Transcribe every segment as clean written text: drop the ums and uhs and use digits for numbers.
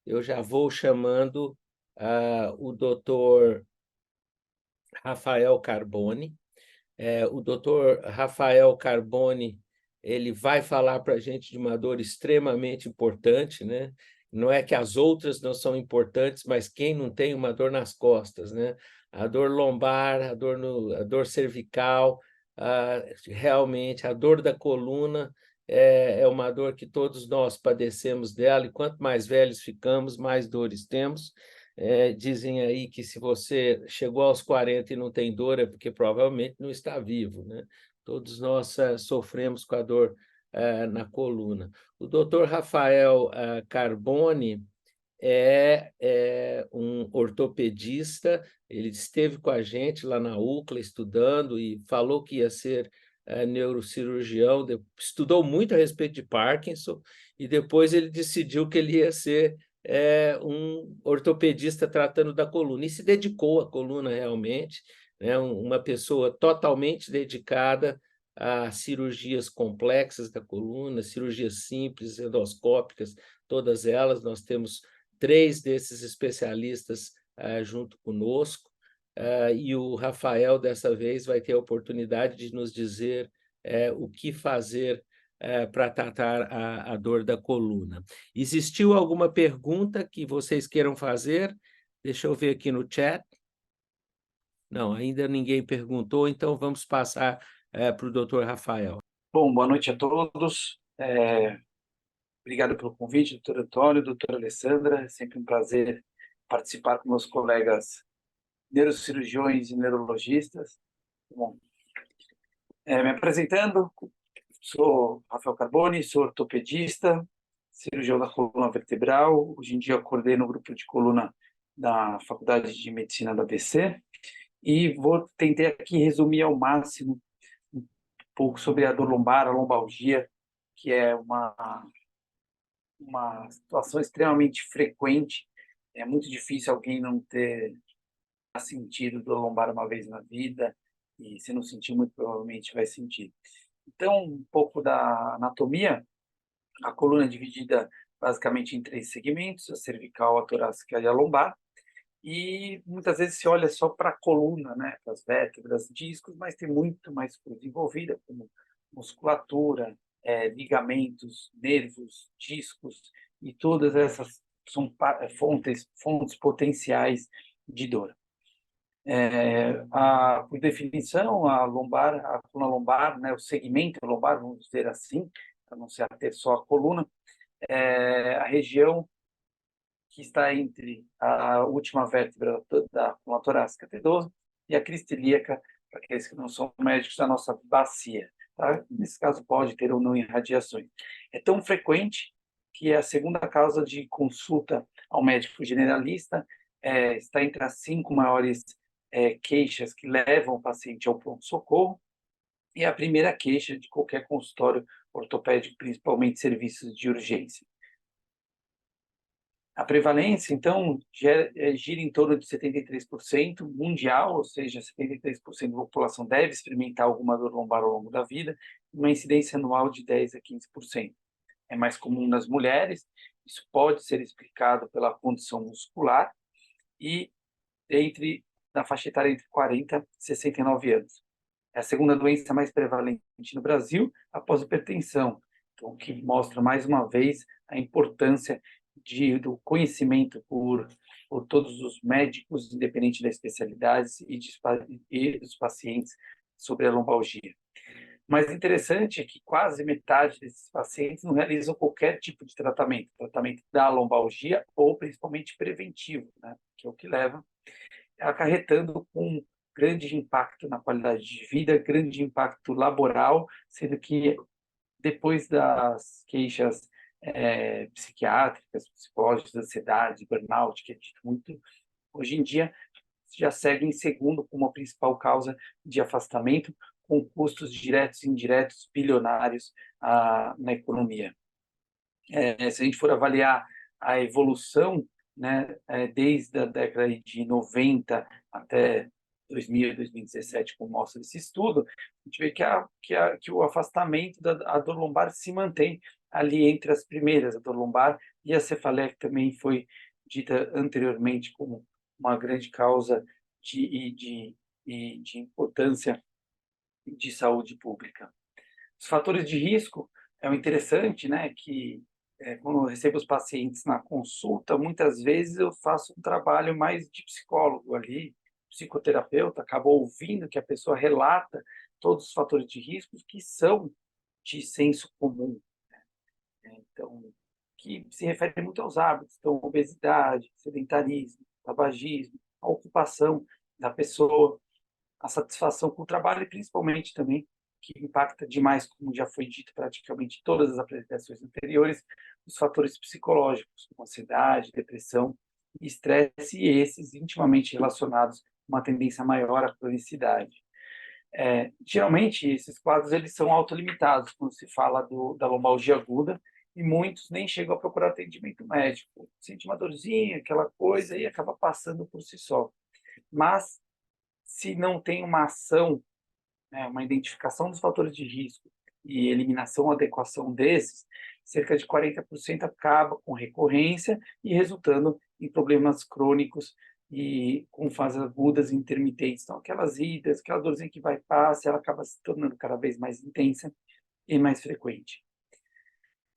eu já vou chamando o doutor Rafael Carboni. O doutor Rafael Carboni, ele vai falar para a gente de uma dor extremamente importante, né? Não é que as outras não são importantes, mas quem não tem uma dor nas costas, né? A dor lombar, a dor cervical, realmente a dor da coluna é uma dor que todos nós padecemos dela, e quanto mais velhos ficamos, mais dores temos. Dizem aí que se você chegou aos 40 e não tem dor, é porque provavelmente não está vivo, né? Todos nós sofremos com a dor na coluna. O doutor Rafael Carboni é um ortopedista, ele esteve com a gente lá na UCLA estudando e falou que ia ser neurocirurgião, estudou muito a respeito de Parkinson e depois ele decidiu que ele ia ser um ortopedista tratando da coluna e se dedicou à coluna realmente, né? Uma pessoa totalmente dedicada a cirurgias complexas da coluna, cirurgias simples, endoscópicas, todas elas. Nós temos 3 desses especialistas junto conosco, e o Rafael, dessa vez, vai ter a oportunidade de nos dizer o que fazer para tratar a dor da coluna. Existiu alguma pergunta que vocês queiram fazer? Deixa eu ver aqui no chat. Não, ainda ninguém perguntou, então vamos passar para o doutor Rafael. Bom, boa noite a todos. Obrigado pelo convite, doutor Antônio, doutora Alessandra. É sempre um prazer participar com meus colegas neurocirurgiões e neurologistas. Bom, me apresentando, sou Rafael Carboni, sou ortopedista, cirurgião da coluna vertebral. Hoje em dia eu coordeno o grupo de coluna da Faculdade de Medicina da ABC e vou tentar aqui resumir ao máximo um pouco sobre a dor lombar, a lombalgia, que é uma situação extremamente frequente. É muito difícil alguém não ter sentido dor lombar uma vez na vida, e se não sentir, muito provavelmente vai sentir. Então, um pouco da anatomia. A coluna é dividida basicamente em 3 segmentos: a cervical, a torácica e a lombar. E muitas vezes se olha só para a coluna, né, para as vértebras, discos, mas tem muito mais coisa envolvida, como musculatura, ligamentos, nervos, discos, e todas essas são fontes potenciais de dor. Por definição, a coluna lombar, né, o segmento lombar, vamos dizer assim, para não se ater só a coluna, é a região que está entre a última vértebra da coluna torácica T12 e a crista ilíaca, para aqueles que não são médicos, da nossa bacia. Tá? Nesse caso, pode ter ou não irradiações. É tão frequente que é a segunda causa de consulta ao médico generalista, está entre as 5 maiores queixas que levam o paciente ao pronto-socorro, e a primeira queixa de qualquer consultório ortopédico, principalmente serviços de urgência. A prevalência, então, gira em torno de 73% mundial, ou seja, 73% da população deve experimentar alguma dor lombar ao longo da vida, uma incidência anual de 10% a 15%. É mais comum nas mulheres, isso pode ser explicado pela condição muscular e na faixa etária entre 40 e 69 anos. É a segunda doença mais prevalente no Brasil, após a hipertensão, então, o que mostra mais uma vez a importância do conhecimento por todos os médicos, independente da especialidade, e dos pacientes sobre a lombalgia. Mas interessante é que quase metade desses pacientes não realizam qualquer tipo de tratamento da lombalgia ou principalmente preventivo, né, que é o que leva acarretando um grande impacto na qualidade de vida, grande impacto laboral, sendo que depois das queixas psiquiátricas, psicológicas, ansiedade, burnout, que é dito muito, hoje em dia já segue em segundo como a principal causa de afastamento, com custos diretos e indiretos bilionários na economia. Se a gente for avaliar a evolução, né, desde a década de 90 até 2000, 2017, como mostra esse estudo, a gente vê que o afastamento da dor lombar se mantém ali entre as primeiras, a dor lombar e a cefaleia, que também foi dita anteriormente como uma grande causa de importância de saúde pública. Os fatores de risco é o interessante, né, que quando eu recebo os pacientes na consulta, muitas vezes eu faço um trabalho mais de psicólogo ali, psicoterapeuta, acaba ouvindo que a pessoa relata todos os fatores de risco que são de senso comum, né? Então, que se refere muito aos hábitos, então obesidade, sedentarismo, tabagismo, a ocupação da pessoa, a satisfação com o trabalho e principalmente também, que impacta demais, como já foi dito praticamente em todas as apresentações anteriores, os fatores psicológicos, como ansiedade, depressão e estresse, e esses intimamente relacionados com uma tendência maior à cronicidade. Geralmente, esses quadros eles são autolimitados quando se fala da lombalgia aguda, e muitos nem chegam a procurar atendimento médico. Sente uma dorzinha, aquela coisa, e acaba passando por si só. Mas, se não tem uma ação, né, uma identificação dos fatores de risco e eliminação ou adequação desses, cerca de 40% acaba com recorrência e resultando em problemas crônicos e com fases agudas e intermitentes. Então, aquelas idas, aquela dorzinha que vai e passa, ela acaba se tornando cada vez mais intensa e mais frequente.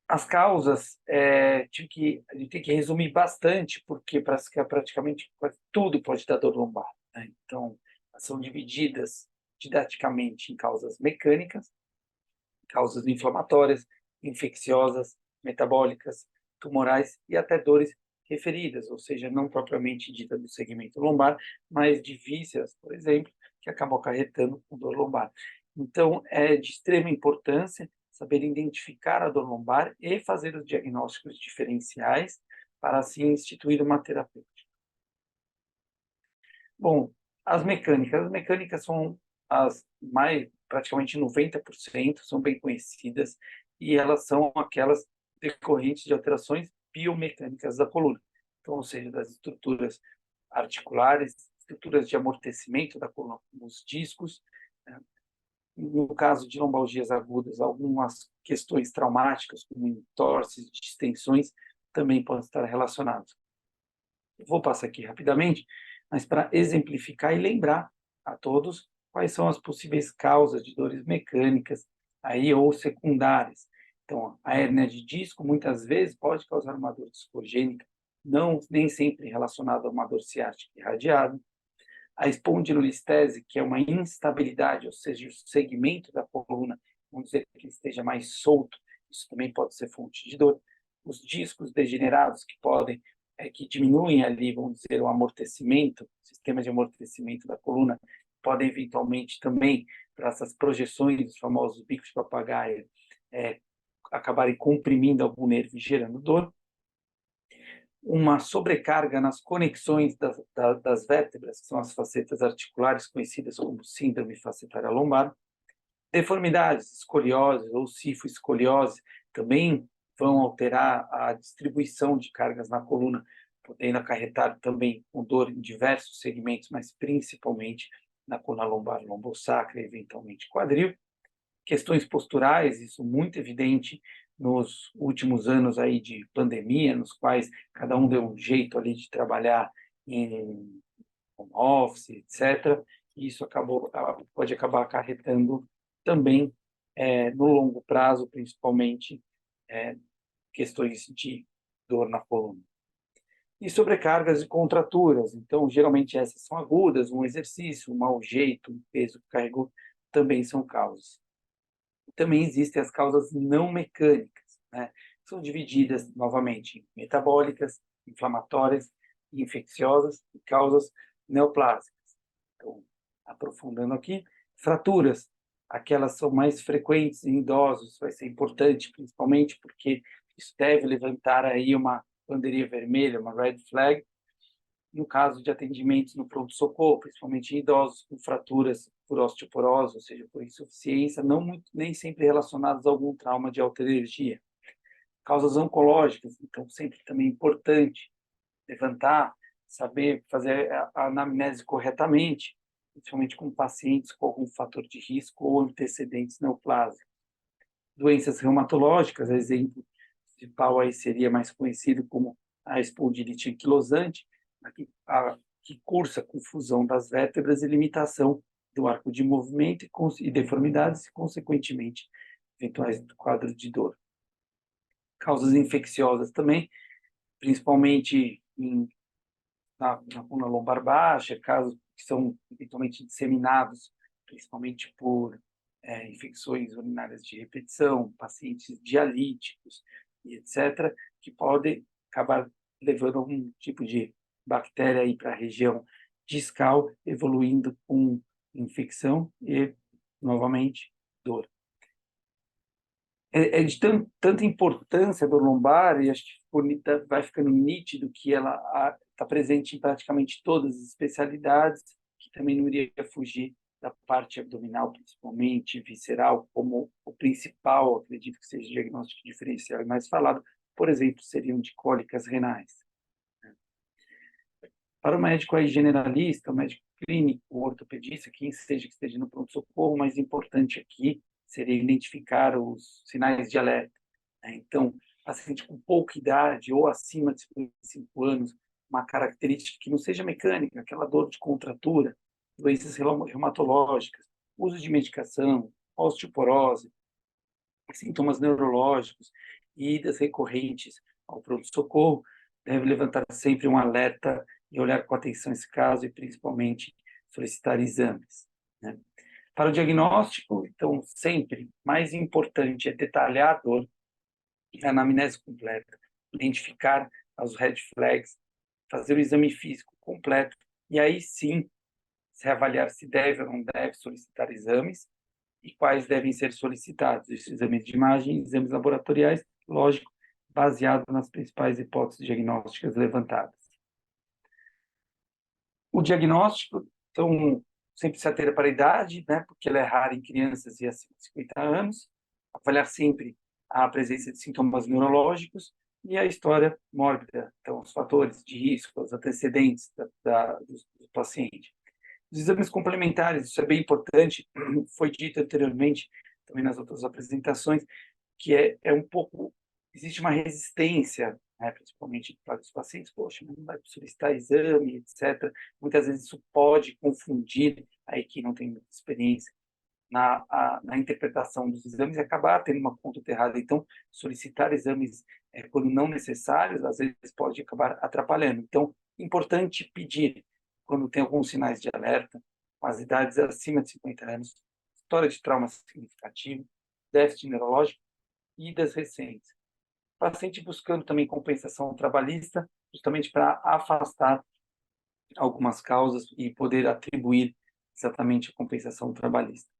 As causas, a gente tem que resumir bastante, porque praticamente tudo pode dar dor lombar, né? Então, são divididas didaticamente em causas mecânicas, causas inflamatórias, infecciosas, metabólicas, tumorais e até dores referidas, ou seja, não propriamente dita do segmento lombar, mas de vísceras, por exemplo, que acabam acarretando com dor lombar. Então, é de extrema importância saber identificar a dor lombar e fazer os diagnósticos diferenciais para assim instituir uma terapêutica. Bom, as mecânicas são as mais, praticamente 90%, são bem conhecidas, e elas são aquelas decorrentes de alterações biomecânicas da coluna. Então, ou seja, das estruturas articulares, estruturas de amortecimento da coluna, como os discos, né? No caso de lombalgias agudas, algumas questões traumáticas, como entorses, distensões, também podem estar relacionadas. Vou passar aqui rapidamente, mas para exemplificar e lembrar a todos quais são as possíveis causas de dores mecânicas aí ou secundárias. Então, a hérnia de disco muitas vezes pode causar uma dor discogênica, nem sempre relacionada a uma dor ciática irradiada. A espondilolistese, que é uma instabilidade, ou seja, o segmento da coluna, vamos dizer que esteja mais solto, isso também pode ser fonte de dor. Os discos degenerados, que diminuem ali, vamos dizer, o amortecimento, o sistema de amortecimento da coluna, podem eventualmente também, para essas projeções dos famosos bicos de papagaio, acabarem comprimindo algum nervo e gerando dor. Uma sobrecarga nas conexões das vértebras, que são as facetas articulares, conhecidas como síndrome facetária lombar. Deformidades, escoliose ou cifoescoliose, também vão alterar a distribuição de cargas na coluna, podendo acarretar também com dor em diversos segmentos, mas principalmente na coluna lombar, lombosacra e eventualmente quadril. Questões posturais, isso muito evidente nos últimos anos aí de pandemia, nos quais cada um deu um jeito ali de trabalhar em home office, etc. E isso pode acabar acarretando também, no longo prazo, principalmente, questões de dor na coluna. E sobrecargas e contraturas, então, geralmente essas são agudas, um exercício, um mau jeito, um peso que carregou, também são causas. Também existem as causas não mecânicas, né? São divididas, novamente, em metabólicas, inflamatórias, infecciosas e causas neoplásicas. Então, aprofundando aqui, fraturas, aquelas são mais frequentes em idosos, vai ser importante, principalmente porque isso deve levantar aí uma bandeirinha vermelha, uma red flag, no caso de atendimentos no pronto-socorro, principalmente em idosos com fraturas por osteoporose, ou seja, por insuficiência, nem sempre relacionadas a algum trauma de alta energia. Causas oncológicas, então sempre também é importante levantar, saber fazer a anamnese corretamente, principalmente com pacientes com algum fator de risco ou antecedentes neoplásicos. doenças reumatológicas, exemplo principal aí seria mais conhecido como a espondilite anquilosante, que cursa com fusão das vértebras e limitação do arco de movimento e deformidades, e, consequentemente, eventuais quadros de dor. Causas infecciosas também, principalmente na coluna lombar baixa, casos que são eventualmente disseminados, principalmente por infecções urinárias de repetição, pacientes dialíticos, e etc., que podem acabar levando algum tipo de bactéria aí para a região discal, evoluindo com infecção e, novamente, dor. É de tanta importância a dor lombar, e acho que vai ficando nítido que ela está presente em praticamente todas as especialidades, que também não iria fugir da parte abdominal, principalmente visceral, como o principal, acredito que seja o diagnóstico diferencial e mais falado, por exemplo, seriam de cólicas renais. Para o médico aí generalista, o médico clínico, o ortopedista, quem seja que esteja no pronto-socorro, o mais importante aqui seria identificar os sinais de alerta. Então, paciente com pouca idade ou acima de 55 anos, uma característica que não seja mecânica, aquela dor de contratura, doenças reumatológicas, uso de medicação, osteoporose, sintomas neurológicos e idas recorrentes ao pronto-socorro, deve levantar sempre um alerta e olhar com atenção esse caso e, principalmente, solicitar exames, né? Para o diagnóstico, então, sempre mais importante é detalhar a dor, a anamnese completa, identificar as red flags, fazer o exame físico completo e aí sim se avaliar se deve ou não deve solicitar exames e quais devem ser solicitados. Esses exames de imagem, exames laboratoriais, lógico, baseado nas principais hipóteses diagnósticas levantadas. O diagnóstico, então, sempre se atenta para a idade, né, porque ela é rara em crianças e acima de 50 anos, avaliar sempre a presença de sintomas neurológicos e a história mórbida, então, os fatores de risco, os antecedentes do paciente. Os exames complementares, isso é bem importante, foi dito anteriormente, também nas outras apresentações, que é um pouco, existe uma resistência, né, principalmente para os pacientes, poxa, não vai solicitar exame, etc. Muitas vezes isso pode confundir aí quem não tem muita experiência na interpretação dos exames e acabar tendo uma conduta errada. Então, solicitar exames quando não necessários, às vezes pode acabar atrapalhando. Então, importante pedir quando tem alguns sinais de alerta, com as idades acima de 50 anos, história de trauma significativo, déficit neurológico e das recentes. Paciente buscando também compensação trabalhista, justamente para afastar algumas causas e poder atribuir exatamente a compensação trabalhista.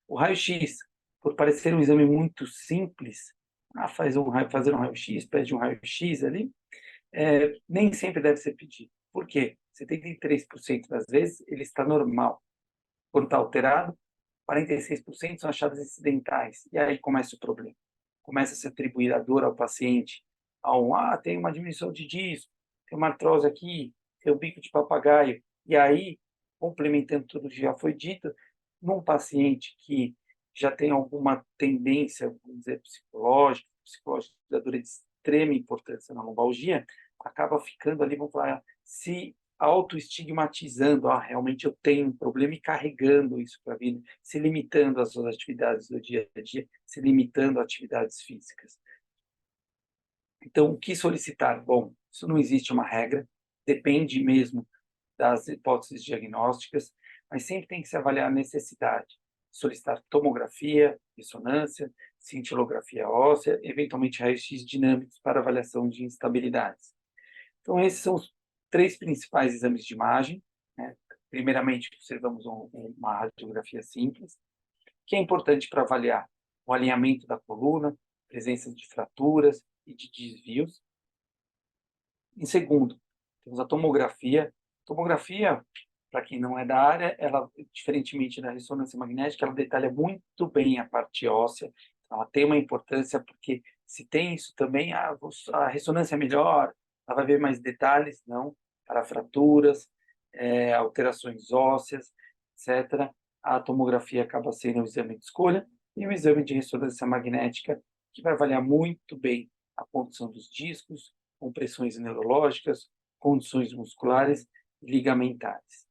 O raio-x, por parecer um exame muito simples, fazer um raio-x, pede um raio-x ali, nem sempre deve ser pedido. Por quê? 73% das vezes ele está normal. Quando está alterado, 46% são achados incidentais. E aí começa o problema. Começa a se atribuir a dor ao paciente, tem uma diminuição de disco, tem uma artrose aqui, tem um bico de papagaio. E aí, complementando tudo que já foi dito, num paciente que já tem alguma tendência, vamos dizer, psicológica da dor é de extrema importância na lombalgia, acaba ficando ali, vamos falar, se auto-estigmatizando, realmente eu tenho um problema e carregando isso para a vida, se limitando às suas atividades do dia a dia, se limitando a atividades físicas. Então, o que solicitar? Bom, isso não existe uma regra, depende mesmo das hipóteses diagnósticas, mas sempre tem que se avaliar a necessidade. Solicitar tomografia, ressonância, cintilografia óssea, eventualmente raios-x dinâmicos para avaliação de instabilidades. Então, esses são os 3 principais exames de imagem, né? Primeiramente, observamos uma radiografia simples, que é importante para avaliar o alinhamento da coluna, presença de fraturas e de desvios. Em segundo, temos a tomografia. Tomografia, para quem não é da área, ela, diferentemente da ressonância magnética, ela detalha muito bem a parte óssea. Então, ela tem uma importância porque se tem isso também, a ressonância é melhor, ela vai ver mais detalhes, não, para fraturas, alterações ósseas, etc. A tomografia acaba sendo um exame de escolha. e o exame de ressonância magnética, que vai avaliar muito bem a condição dos discos, compressões neurológicas, condições musculares e ligamentares.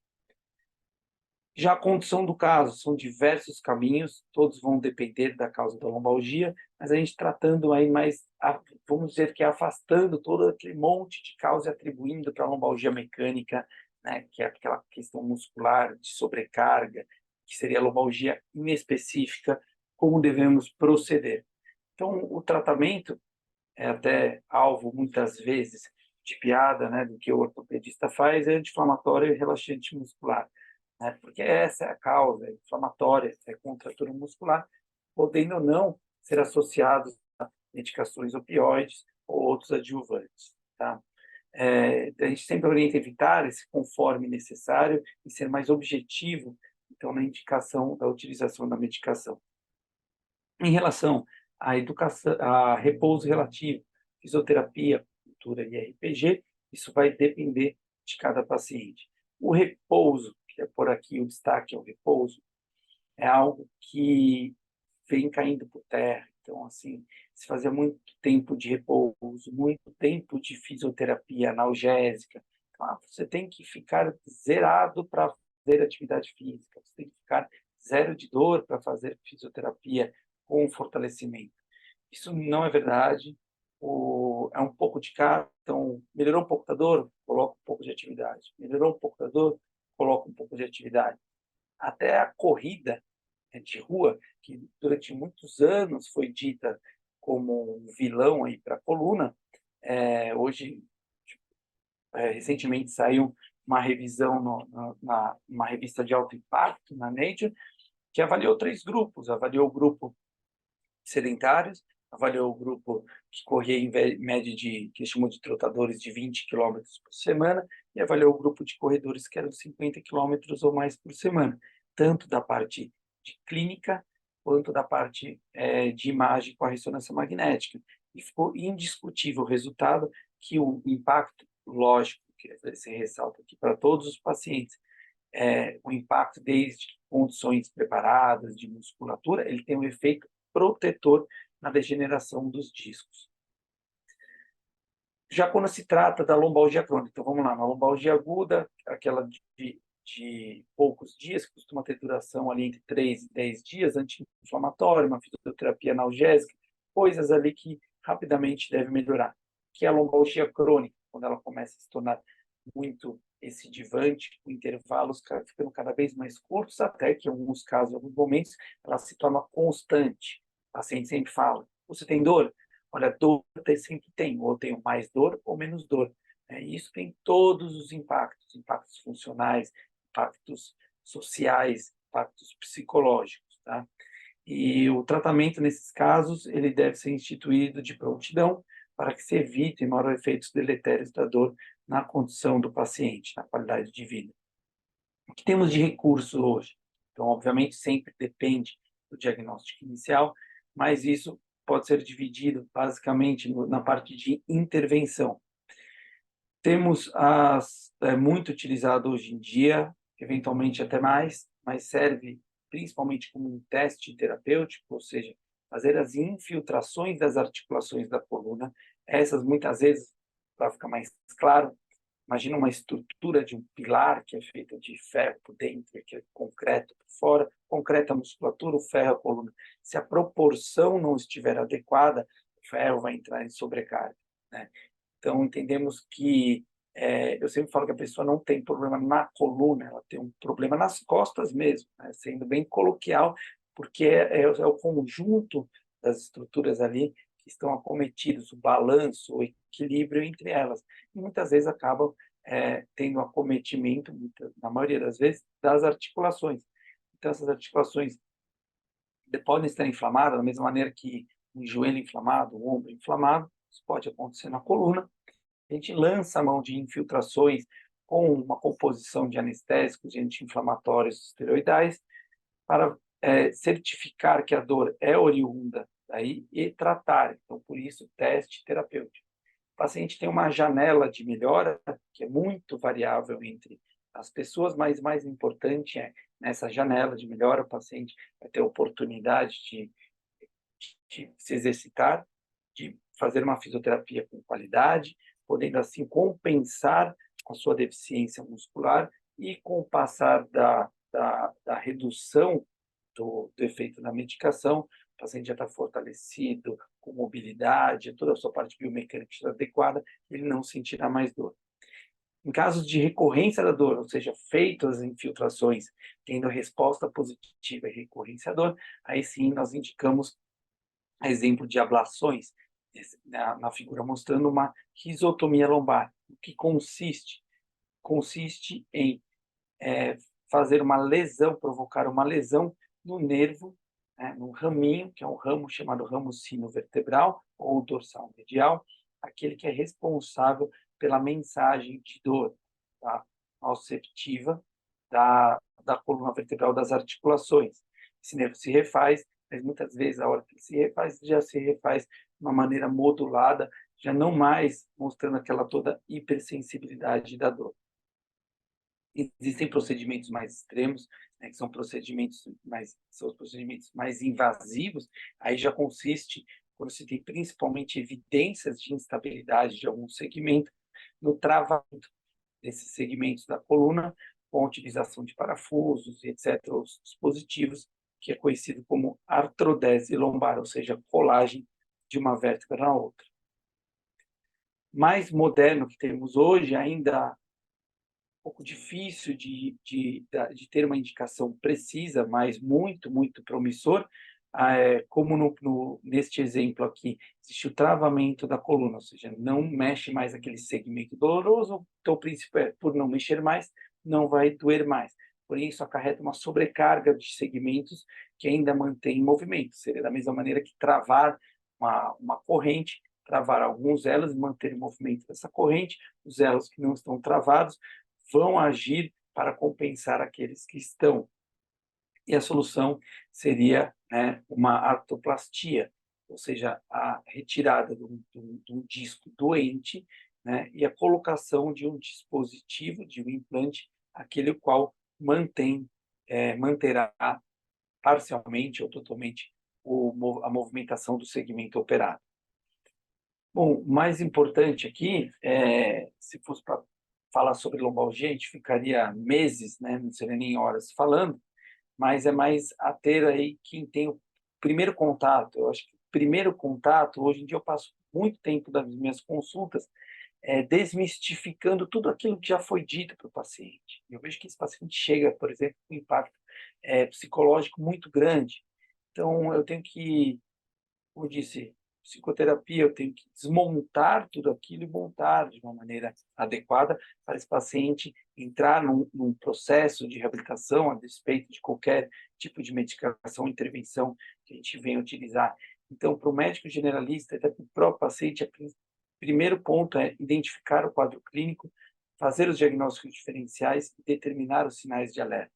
Já a condução do caso, são diversos caminhos, todos vão depender da causa da lombalgia, mas a gente tratando aí mais, vamos dizer que afastando todo aquele monte de causa e atribuindo para a lombalgia mecânica, né, que é aquela questão muscular de sobrecarga, que seria a lombalgia inespecífica, como devemos proceder. Então, o tratamento é até alvo, muitas vezes, de piada, né, do que o ortopedista faz, é anti-inflamatório e relaxante muscular, né, porque essa é a causa inflamatória, é contratura muscular, podendo ou não ser associados a medicações opioides ou outros adjuvantes, tá? A gente sempre orienta a evitar esse conforme necessário e ser mais objetivo, então, na indicação da utilização da medicação. Em relação à educação, a repouso relativo, fisioterapia, cultura e RPG, isso vai depender de cada paciente. O repouso, que é por aqui o destaque é o repouso, é algo que vem caindo por terra. Então, assim, se fazia muito tempo de repouso, muito tempo de fisioterapia analgésica, você tem que ficar zerado para fazer atividade física, você tem que ficar zero de dor para fazer fisioterapia com fortalecimento. Isso não é verdade. É um pouco de cada. Então, melhorou um pouco da dor, coloca um pouco de atividade. Melhorou um pouco da dor, coloca um pouco de atividade. Até a corrida de rua, que durante muitos anos foi dita como um vilão aí para a coluna, hoje, recentemente saiu uma revisão uma revista de alto impacto, na Nature, que avaliou 3 grupos. Avaliou o grupo sedentários, avaliou o grupo que corria em média que eles chamam de trotadores de 20 quilômetros por semana, e avaliou o grupo de corredores que eram 50 quilômetros ou mais por semana, tanto da parte de clínica quanto da parte de imagem com a ressonância magnética. E ficou indiscutível o resultado que o impacto, lógico, que se ressalta aqui para todos os pacientes, o impacto desde condições preparadas de musculatura, ele tem um efeito protetor na degeneração dos discos. Já quando se trata da lombalgia crônica, então vamos lá, na lombalgia aguda, aquela de poucos dias, que costuma ter duração ali entre 3 e 10 dias, anti-inflamatório, uma fisioterapia analgésica, coisas ali que rapidamente devem melhorar. Que é a lombalgia crônica, quando ela começa a se tornar muito recidivante, com intervalos ficando cada vez mais curtos, até que em alguns casos, em alguns momentos, ela se torna constante. O paciente sempre fala, você tem dor? Olha, dor sempre tem, ou eu tenho mais dor ou menos dor. E isso tem todos os impactos, impactos funcionais, impactos sociais, impactos psicológicos, tá? E o tratamento nesses casos, ele deve ser instituído de prontidão para que se evite maiores efeitos deletérios da dor na condição do paciente, na qualidade de vida. O que temos de recurso hoje? Então, obviamente, sempre depende do diagnóstico inicial, mas isso pode ser dividido basicamente na parte de intervenção. Temos muito utilizado hoje em dia, eventualmente até mais, mas serve principalmente como um teste terapêutico, ou seja, fazer as infiltrações das articulações da coluna. Essas, muitas vezes, para ficar mais claro, imagina uma estrutura de um pilar que é feita de ferro por dentro, que é concreto por fora, concreto a musculatura, o ferro a coluna. Se a proporção não estiver adequada, o ferro vai entrar em sobrecarga, né? Então, entendemos que, eu sempre falo que a pessoa não tem problema na coluna, ela tem um problema nas costas mesmo, né? Sendo bem coloquial, porque é o conjunto das estruturas ali que estão acometidos, o balanço, o equilíbrio entre elas. E muitas vezes acabam tendo acometimento, na maioria das vezes, das articulações. Então, essas articulações podem estar inflamadas, da mesma maneira que um joelho inflamado, um ombro inflamado, isso pode acontecer na coluna. A gente lança a mão de infiltrações com uma composição de anestésicos e anti-inflamatórios esteroidais para certificar que a dor é oriunda daí e tratar. Então, por isso, teste terapêutico. O paciente tem uma janela de melhora que é muito variável entre as pessoas, mas mais importante é nessa janela de melhora, o paciente vai ter a oportunidade de de se exercitar, de fazer uma fisioterapia com qualidade, podendo assim compensar a sua deficiência muscular e com o passar da redução do efeito da medicação, o paciente já está fortalecido, com mobilidade, toda a sua parte biomecânica adequada, ele não sentirá mais dor. Em casos de recorrência da dor, ou seja, feitas as infiltrações, tendo resposta positiva e recorrência à dor, aí sim nós indicamos exemplo de ablações, na figura mostrando uma risotomia lombar. O que consiste? Consiste em fazer uma lesão, provocar uma lesão no nervo, né, no raminho, que é um ramo chamado ramo sinovertebral ou dorsal medial, aquele que é responsável pela mensagem de dor, tá, nociceptiva da coluna vertebral das articulações. Esse nervo se refaz, mas muitas vezes a hora que ele se refaz, já se refaz de uma maneira modulada, já não mais mostrando aquela toda hipersensibilidade da dor. Existem procedimentos mais extremos, né, que são os procedimentos mais invasivos, aí já consiste, quando se tem principalmente evidências de instabilidade de algum segmento, no travamento desses segmentos da coluna, com a utilização de parafusos, etc., os dispositivos, que é conhecido como artrodese lombar, ou seja, colagem de uma vértebra na outra. Mais moderno que temos hoje, ainda pouco difícil de ter uma indicação precisa, mas muito, muito promissor, como neste exemplo aqui, existe o travamento da coluna, ou seja, não mexe mais aquele segmento doloroso, então o princípio é, por não mexer mais, não vai doer mais. Porém, isso acarreta uma sobrecarga de segmentos que ainda mantém movimento. Seria da mesma maneira que travar uma corrente, travar alguns elos e manter o movimento dessa corrente, os elos que não estão travados vão agir para compensar aqueles que estão. E a solução seria, né, uma artroplastia, ou seja, a retirada de um disco doente, né, e a colocação de um dispositivo, de um implante, aquele qual manterá parcialmente ou totalmente a movimentação do segmento operado. Bom, o mais importante aqui, se fosse para falar sobre lombalgia, a gente ficaria meses, né, não seria nem horas falando, mas é mais a ter aí quem tem o primeiro contato. Eu acho que o primeiro contato, hoje em dia eu passo muito tempo das minhas consultas desmistificando tudo aquilo que já foi dito para o paciente. Eu vejo que esse paciente chega, por exemplo, com um impacto psicológico muito grande. Então, eu tenho que, como eu disse, psicoterapia, eu tenho que desmontar tudo aquilo e montar de uma maneira adequada para esse paciente entrar num processo de reabilitação a despeito de qualquer tipo de medicação, intervenção que a gente venha utilizar. Então, para o médico generalista, até para o próprio paciente, o primeiro ponto é identificar o quadro clínico, fazer os diagnósticos diferenciais e determinar os sinais de alerta.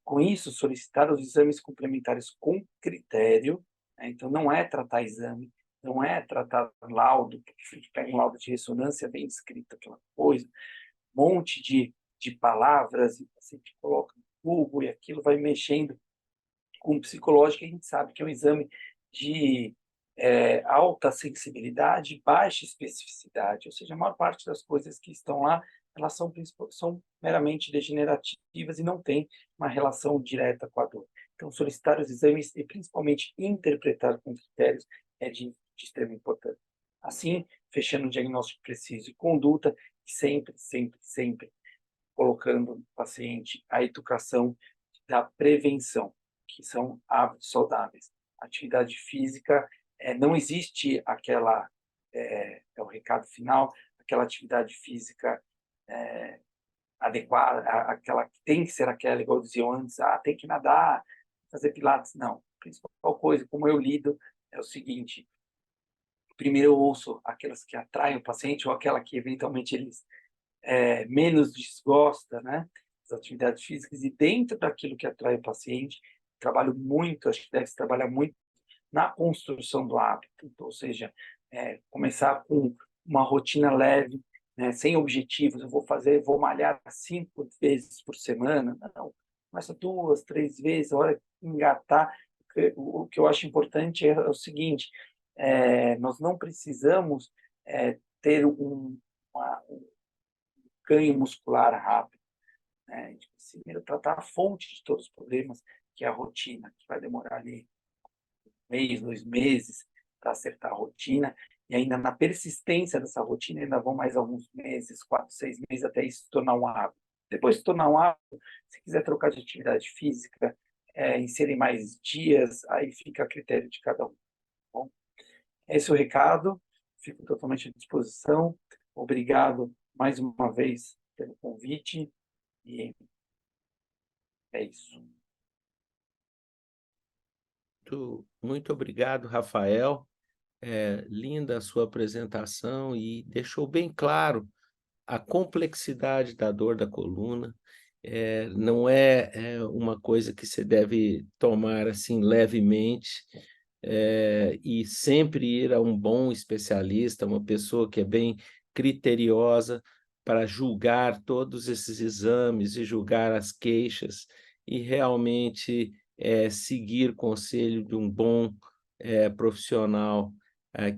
Com isso, solicitar os exames complementares com critério, né? Então, não é tratar exame, não é tratar laudo, porque a gente pega um laudo de ressonância bem escrito, aquela coisa, um monte de palavras, e o paciente coloca no Google e aquilo vai mexendo com o psicológico, e a gente sabe que é um exame de alta sensibilidade e baixa especificidade, ou seja, a maior parte das coisas que estão lá, elas são meramente degenerativas e não têm uma relação direta com a dor. Então, solicitar os exames e principalmente interpretar com critérios é de extrema importância. Assim, fechando o diagnóstico preciso e conduta, sempre, sempre, sempre colocando no paciente a educação da prevenção, que são hábitos saudáveis. Atividade física, não existe aquela, é o recado final, aquela atividade física adequada, aquela que tem que ser aquela, igual diziam antes, tem que nadar, fazer pilates. Não, a principal coisa, como eu lido, é o seguinte: primeiro eu ouço aquelas que atraem o paciente ou aquela que eventualmente eles menos desgosta, né, das atividades físicas, e dentro daquilo que atrai o paciente, trabalho muito, acho que deve se trabalhar muito na construção do hábito, então, ou seja, começar com uma rotina leve, né, sem objetivos, eu vou malhar 5 vezes por semana, não, começa 2, 3 vezes, a hora que engatar, o que eu acho importante é o seguinte, nós não precisamos ter um ganho muscular rápido, né? A gente precisa primeiro tratar a fonte de todos os problemas, que é a rotina, que vai demorar ali um mês, 2 meses para acertar a rotina, e ainda na persistência dessa rotina ainda vão mais alguns meses, 4, 6 meses, até isso se tornar um hábito. Depois de se tornar um hábito, se quiser trocar de atividade física, inserir mais dias, aí fica a critério de cada um. Tá bom, esse é o recado, fico totalmente à disposição. Obrigado mais uma vez pelo convite, e é isso. Muito obrigado, Rafael. Linda a sua apresentação e deixou bem claro a complexidade da dor da coluna. Não é uma coisa que você deve tomar assim levemente, e sempre ir a um bom especialista, uma pessoa que é bem criteriosa para julgar todos esses exames e julgar as queixas e realmente seguir conselho de um bom profissional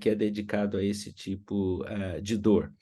que é dedicado a esse tipo de dor.